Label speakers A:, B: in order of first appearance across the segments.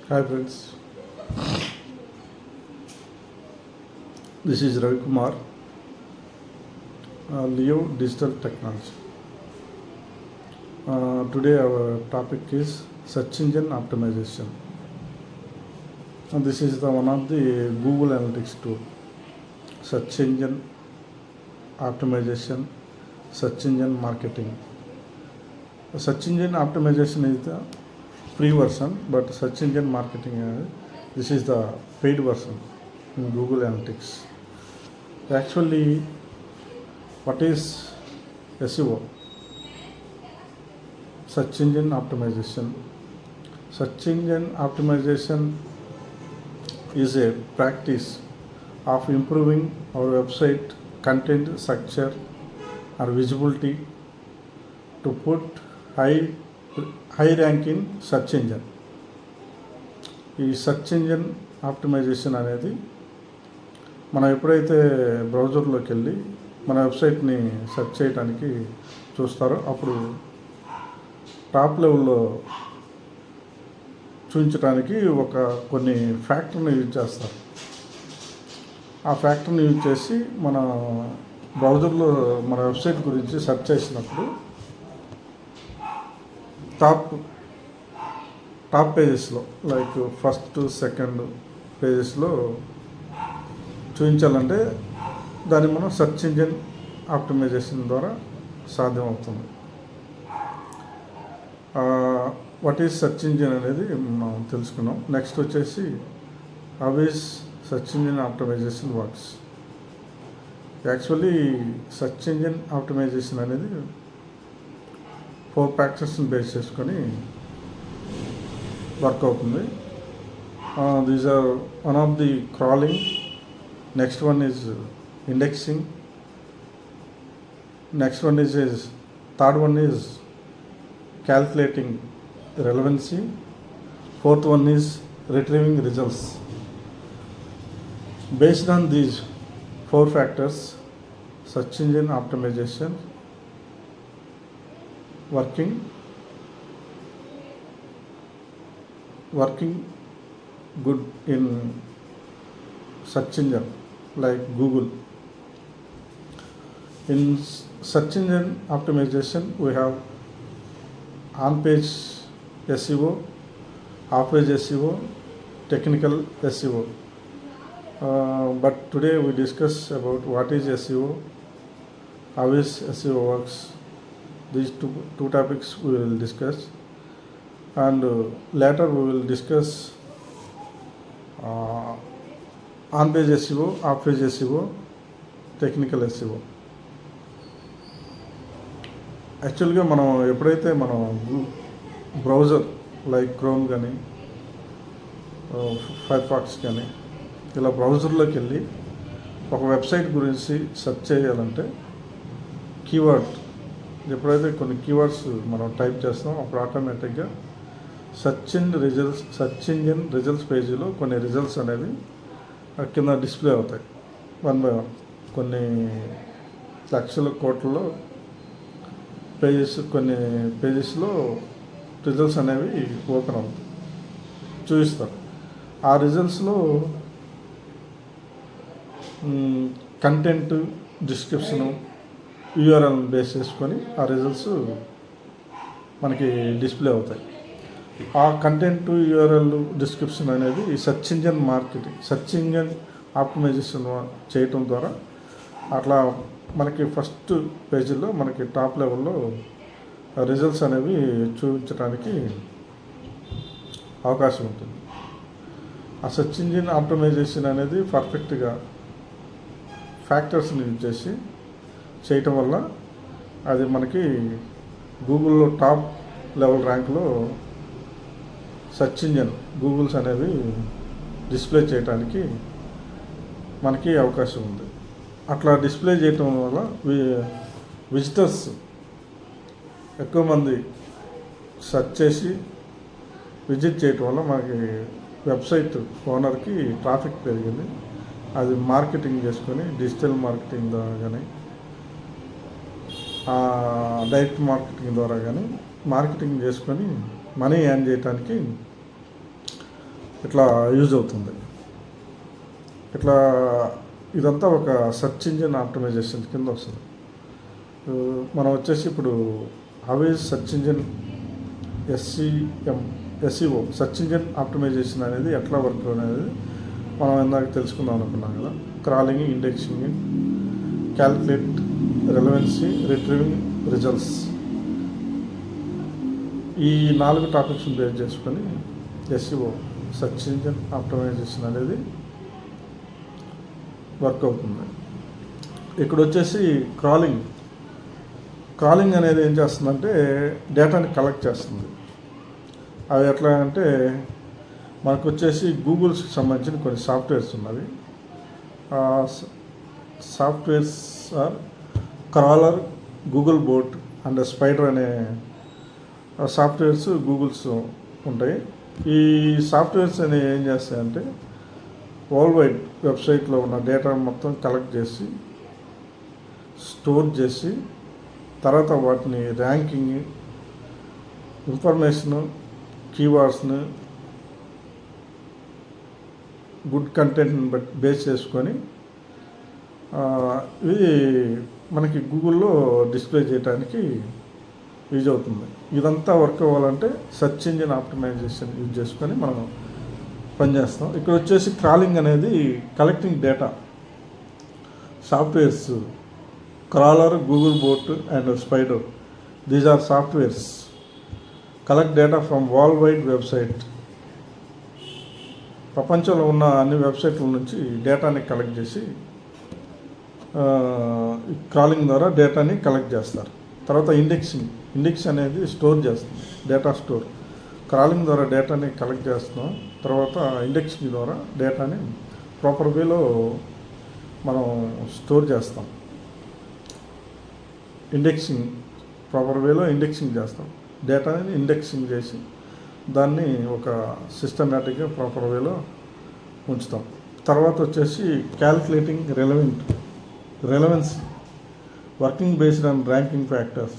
A: Hi friends, this is Ravi Kumar, Leo Digital Technology. Today our topic is search engine optimization. And this is one of the Google Analytics tool. Search engine optimization, search engine marketing. Search engine optimization is the free version, but search engine marketing this is the paid version in Google Analytics. Actually, what is SEO? Search engine optimization. Search engine optimization is a practice of improving our website content structure or visibility to put high rank in search engine. ఈ search engine optimisation అనేది మనం ఎప్పుడైతే బ్రౌజర్లోకి వెళ్ళి మన వెబ్సైట్ని search చేయడానికి చూస్తారో అప్పుడు టాప్ లెవెల్లో చూపించడానికి కొన్ని ఫ్యాక్టర్ని యూజ్ చేస్తారు. ఆ ఫ్యాక్టర్ని యూజ్ చేసి మన బ్రౌజర్లో మన వెబ్సైట్ గురించి సెర్చ్ చేసినప్పుడు టాప్ పేజెస్లో లైక్ ఫస్ట్ సెకండ్ పేజెస్లో చూపించాలంటే దాన్ని మనం సెర్చ్ ఇంజిన్ ఆప్టిమైజేషన్ ద్వారా సాధ్యమవుతుంది. వాట్ ఈజ్ సెర్చ్ ఇంజిన్ అనేది మనం తెలుసుకున్నాం. నెక్స్ట్ వచ్చేసి how is search engine optimisation works. Actually search engine optimisation అనేది 4 ఫ్యాక్టర్స్ని బేస్ చేసుకొని వర్క్ అవుతుంది. These are one of the crawling, next one is indexing, next one is third one is calculating relevancy, fourth one is retrieving results. Based on these 4 factors, search engine optimization working good in search engine like Google. In search engine optimization we have on-page SEO, off-page SEO, technical SEO. But today we discuss about what is SEO, how is SEO works. These two topics we will discuss, and later we will discuss on-page SEO, off-page SEO, technical SEO. యాక్చువల్గా మనం ఎప్పుడైతే మనం browser like chrome కానీ Firefox కానీ ఇలా బ్రౌజర్లోకి వెళ్ళి ఒక website గురించి సెర్చ్ చేయాలంటే ఎప్పుడైతే కొన్ని కీవర్డ్స్ మనం టైప్ చేస్తాం అప్పుడు ఆటోమేటిక్గా సెర్చ్ ఇంజిన్ రిజల్ట్స్ పేజీలో కొన్ని రిజల్ట్స్ అనేవి కింద డిస్ప్లే అవుతాయి 1 by 1. కొన్ని లక్షల కోట్లలో కొన్ని పేజెస్లో రిజల్ట్స్ అనేవి ఓపెన్ అవుతాయి, చూపిస్తారు. ఆ రిజల్ట్స్లో కంటెంట్, డిస్క్రిప్షను, యూఆర్ఎల్ బేస్ చేసుకొని ఆ రిజల్ట్స్ మనకి డిస్ప్లే అవుతాయి. ఆ కంటెంట్, యూఆర్ఎల్, డిస్క్రిప్షన్ అనేది ఈ సెర్చ్ ఇంజిన్ ఆప్టిమైజేషన్ చేయటం ద్వారా అట్లా మనకి ఫస్ట్ పేజీలో మనకి టాప్ లెవెల్లో రిజల్ట్స్ అనేవి చూపించడానికి అవకాశం ఉంటుంది. ఆ సెర్చ్ ఇంజిన్ ఆప్టిమైజేషన్ అనేది పర్ఫెక్ట్గా ఫ్యాక్టర్స్ని యూజ్ చేసి చేయటం వల్ల అది మనకి గూగుల్లో టాప్ లెవెల్ ర్యాంక్లో సెర్చ్ ఇంజిన్ గూగుల్స్ అనేవి డిస్ప్లే చేయడానికి మనకి అవకాశం ఉంది. అట్లా డిస్ప్లే చేయటం వల్ల విజిటర్స్ ఎక్కువ మంది సెర్చ్ చేసి విజిట్ చేయటం వల్ల మనకి వెబ్సైట్ ఓనర్కి ట్రాఫిక్ పెరిగింది. అది మార్కెటింగ్ చేసుకొని డిజిటల్ మార్కెటింగ్ ద్వారా కానీ డైరెక్ట్ మార్కెటింగ్ ద్వారా కానీ మార్కెటింగ్ చేసుకొని మనీ ఎర్న్ చేయడానికి ఇట్లా యూజ్ అవుతుంది. ఇట్లా ఇదంతా ఒక సెర్చ్ ఇంజిన్ ఆప్టిమైజేషన్ కింద వస్తుంది. మనం వచ్చేసి ఇప్పుడు హవేజ్ search engine SEO search engine optimisation అనేది ఎట్లా వర్క్ అనేది మనం ఇందాక తెలుసుకుందాం అనుకున్నాం కదా. Crawling, indexing, calculate, relevancy, retrieving results, ఈ 4 టాపిక్స్ని బేస్ చేసుకొని ఎస్ఈఓ సెర్చ్ ఇంజిన్ ఆప్టిమైజేషన్ అనేది వర్క్ అవుతుంది. ఇక్కడ వచ్చేసి క్రాలింగ్ అనేది ఏం చేస్తుందంటే డేటాని కలెక్ట్ చేస్తుంది. అవి ఎట్లా అంటే మనకు వచ్చేసి గూగుల్స్కి సంబంధించిన కొన్ని సాఫ్ట్వేర్స్ ఉన్నవి. Softwares are crawler, Google bot and spider అనే సాఫ్ట్వేర్స్ గూగుల్స్ ఉంటాయి. ఈ సాఫ్ట్వేర్స్ అనేవి ఏం చేస్తాయంటే వరల్డ్ వైడ్ వెబ్సైట్లో ఉన్న డేటా మొత్తం కలెక్ట్ చేసి స్టోర్ చేసి తర్వాత వాటిని ర్యాంకింగ్, ఇన్ఫర్మేషను, కీవర్డ్స్ని, గుడ్ కంటెంట్ని బట్టి బేస్ చేసుకొని ఇది మనకి గూగుల్లో డిస్ప్లే చేయడానికి యూజ్ అవుతుంది. ఇదంతా వర్క్ అవ్వాలంటే సెర్చ్ ఇంజిన్ ఆప్టిమైజేషన్ యూజ్ చేసుకొని మనం పనిచేస్తాం. ఇక్కడ వచ్చేసి క్రాలింగ్ అనేది collecting data. Softwares crawler, Google bot and spider, these are softwares collect data from world wide website. ప్రపంచంలో ఉన్న అన్ని వెబ్సైట్ల నుంచి డేటాని కలెక్ట్ చేసి క్రాలింగ్ ద్వారా డేటాని కలెక్ట్ చేస్తారు. తర్వాత ఇండెక్స్ అనేది స్టోర్ చేస్తుంది, డేటా స్టోర్. క్రాలింగ్ ద్వారా డేటాని కలెక్ట్ చేస్తున్నాం, తర్వాత ఇండెక్సింగ్ ద్వారా డేటాని ప్రాపర్ వేలో మనం స్టోర్ చేస్తాం. ప్రాపర్ వేలో ఇండెక్సింగ్ చేస్తాం, డేటాని ఇండెక్సింగ్ చేసి దాన్ని ఒక సిస్టమేటిక్గా ప్రాపర్ వేలో ఉంచుతాం. తర్వాత వచ్చేసి calculating relevancy, working based on ranking factors.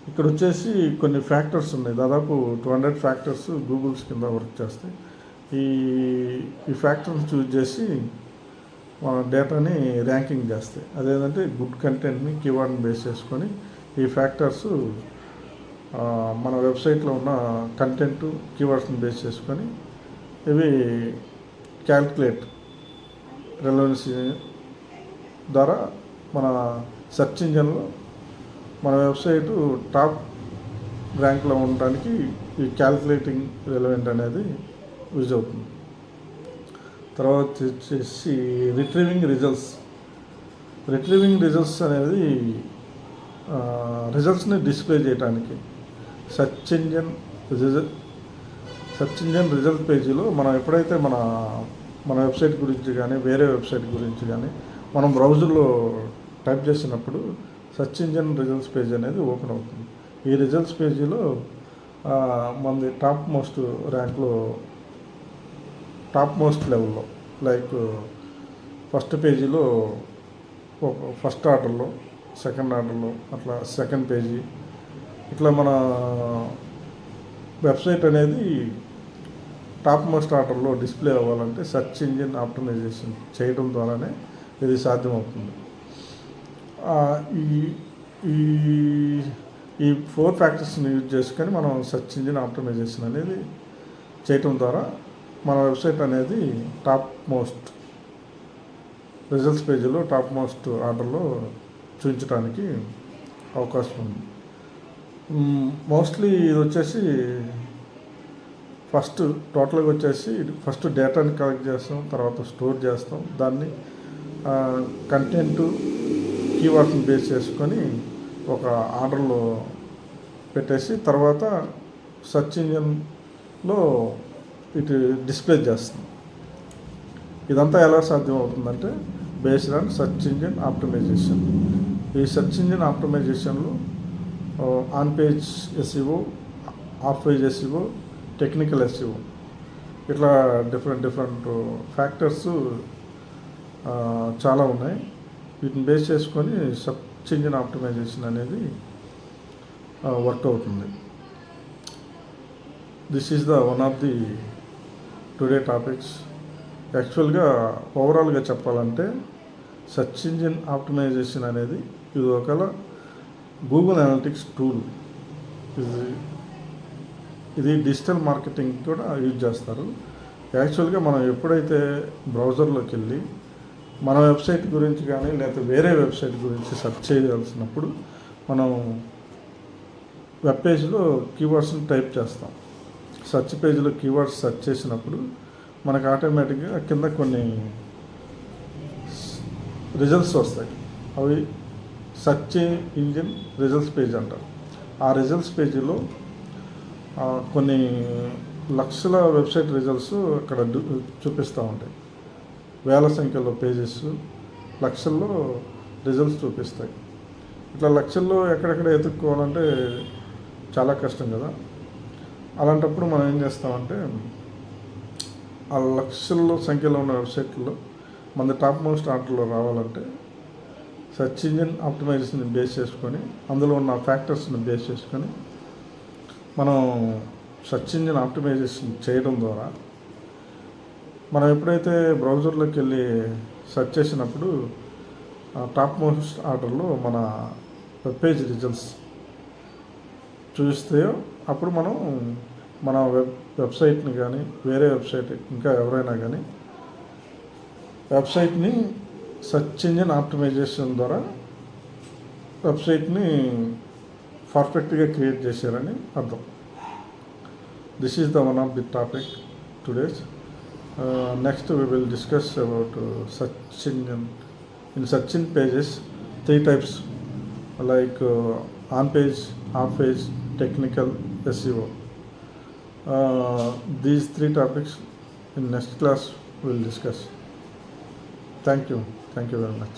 A: ఇక్కడ వచ్చేసి కొన్ని ఫ్యాక్టర్స్ ఉన్నాయి, దాదాపు 200 ఫ్యాక్టర్స్ గూగుల్స్ కింద వర్క్ చేస్తాయి. ఈ ఫ్యాక్టర్స్ చూజ్ చేసి మన డేటాని ర్యాంకింగ్ చేస్తాయి. అదేంటంటే గుడ్ కంటెంట్ని, కీవర్డ్ని బేస్ చేసుకొని ఈ ఫ్యాక్టర్స్ మన వెబ్సైట్లో ఉన్న కంటెంట్, కీవర్డ్స్ని బేస్ చేసుకొని ఇవి క్యాల్కులేట్, రెలవెన్సీ ద్వారా మన సెర్చ్ ఇంజన్లో మన వెబ్సైటు టాప్ ర్యాంక్లో ఉండడానికి ఈ క్యాల్కులేటింగ్ రెలవెంట్ అనేది యూజ్ అవుతుంది. తర్వాత వచ్చేసి రిట్రీవింగ్ రిజల్ట్స్ అనేది రిజల్ట్స్ని డిస్ప్లే చేయడానికి సెర్చ్ ఇంజన్ రిజల్ట్ పేజీలో మనం ఎప్పుడైతే మన వెబ్సైట్ గురించి కానీ వేరే వెబ్సైట్ గురించి కానీ మనం బ్రౌజర్లో టైప్ చేసినప్పుడు సెర్చ్ ఇంజన్ రిజల్ట్స్ పేజ్ అనేది ఓపెన్ అవుతుంది. ఈ రిజల్ట్స్ పేజీలో మనది టాప్ మోస్ట్ లెవెల్లో, లైక్ ఫస్ట్ పేజీలో ఫస్ట్ ఆర్డర్లో, సెకండ్ ఆర్డర్లో, అట్లా సెకండ్ పేజీ, ఇట్లా మన వెబ్సైట్ అనేది టాప్ మోస్ట్ ఆర్డర్లో డిస్ప్లే అవ్వాలంటే సెర్చ్ ఇంజిన్ ఆప్టిమైజేషన్ చేయడం ద్వారానే ఇది సాధ్యమవుతుంది. ఈ 4 ఫ్యాక్టర్స్ని యూజ్ చేసుకొని మనం సెర్చ్ ఇంజిన్ ఆప్టిమైజేషన్ అనేది చేయటం ద్వారా మన వెబ్సైట్ అనేది టాప్ మోస్ట్ రిజల్ట్స్ పేజీలో టాప్ మోస్ట్ ఆర్డర్లో చూపించడానికి అవకాశం ఉంది. మోస్ట్లీ ఇది వచ్చేసి టోటల్గా వచ్చేసి ఫస్ట్ డేటాని కలెక్ట్ చేస్తాం, తర్వాత స్టోర్ చేస్తాం, దాన్ని కంటెంట్, కీవర్డ్స్ని బేస్ చేసుకొని ఒక ఆర్డర్లో పెట్టేసి తర్వాత సెర్చ్ ఇంజిన్లో ఇటు డిస్ప్లే చేస్తుంది. ఇదంతా ఎలా సాధ్యం అవుతుందంటే based on search engine optimization. ఈ సెర్చ్ ఇంజిన్ ఆప్టిమైజేషన్లో on page SEO, off page SEO, technical SEO, ఇట్లా డిఫరెంట్ ఫ్యాక్టర్స్ చాలా ఉన్నాయి. వీటిని బేస్ చేసుకొని సెర్చ్ ఇంజిన్ ఆప్టిమైజేషన్ అనేది వర్క్ అవుతుంది. This is the one of the today topics. యాక్చువల్గా ఓవరాల్గా చెప్పాలంటే సెర్చ్ ఇంజిన్ ఆప్టిమైజేషన్ అనేది ఇది ఒక గూగుల్ అనలిటిక్స్ టూల్. ఇది డిజిటల్ మార్కెటింగ్ కూడా యూజ్ చేస్తారు. యాక్చువల్గా మనం ఎప్పుడైతే బ్రౌజర్లోకి వెళ్ళి మన వెబ్సైట్ గురించి కానీ లేకపోతే వేరే వెబ్సైట్ గురించి సెర్చ్ చేయాల్సినప్పుడు మనం వెబ్ పేజ్లో కీవర్డ్స్ని టైప్ చేస్తాం. సెర్చ్ పేజ్లో కీవర్డ్స్ సెర్చ్ చేసినప్పుడు మనకు ఆటోమేటిక్గా కింద కొన్ని రిజల్ట్స్ వస్తాయి. అవి సెర్చ్ ఇంజిన్ రిజల్ట్స్ పేజ్ అంటారు. ఆ రిజల్ట్స్ పేజీలో కొన్ని లక్షల వెబ్సైట్ రిజల్ట్స్ అక్కడ చూపిస్తూ ఉంటాయి. వేల సంఖ్యలో పేజెస్, లక్షల్లో రిజల్ట్స్ చూపిస్తాయి. ఇట్లా లక్షల్లో ఎక్కడెక్కడ ఎత్తుక్కోవాలంటే చాలా కష్టం కదా. అలాంటప్పుడు మనం ఏం చేస్తామంటే ఆ లక్షల్లో సంఖ్యలో ఉన్న వెబ్సైట్లో మన టాప్ మోస్ట్ ఆర్డర్లో రావాలంటే సెర్చ్ ఇంజిన్ ఆప్టిమైజేషన్ని బేస్ చేసుకొని అందులో ఉన్న ఫ్యాక్టర్స్ని బేస్ చేసుకొని మనం సెర్చ్ ఇంజిన్ ఆప్టిమైజేషన్ చేయడం ద్వారా మనం ఎప్పుడైతే బ్రౌజర్లోకి వెళ్ళి సెర్చ్ చేసినప్పుడు టాప్ మోస్ట్ ఆర్డర్లో మన వెబ్ పేజ్ రిజల్ట్స్ చూస్తాయో అప్పుడు మనం మన వెబ్సైట్ని కానీ వేరే వెబ్సైట్ ఇంకా ఎవరైనా కానీ వెబ్సైట్ని సెర్చ్ ఇంజిన్ ఆప్టిమైజేషన్ ద్వారా వెబ్సైట్ని పర్ఫెక్ట్గా క్రియేట్ చేశారని అర్థం. This is the one of the topic today's. Next we will discuss about search engine. In search engine pages, 3 types like on page, off page, technical, SEO. These 3 topics in next class we will discuss. Thank you very much.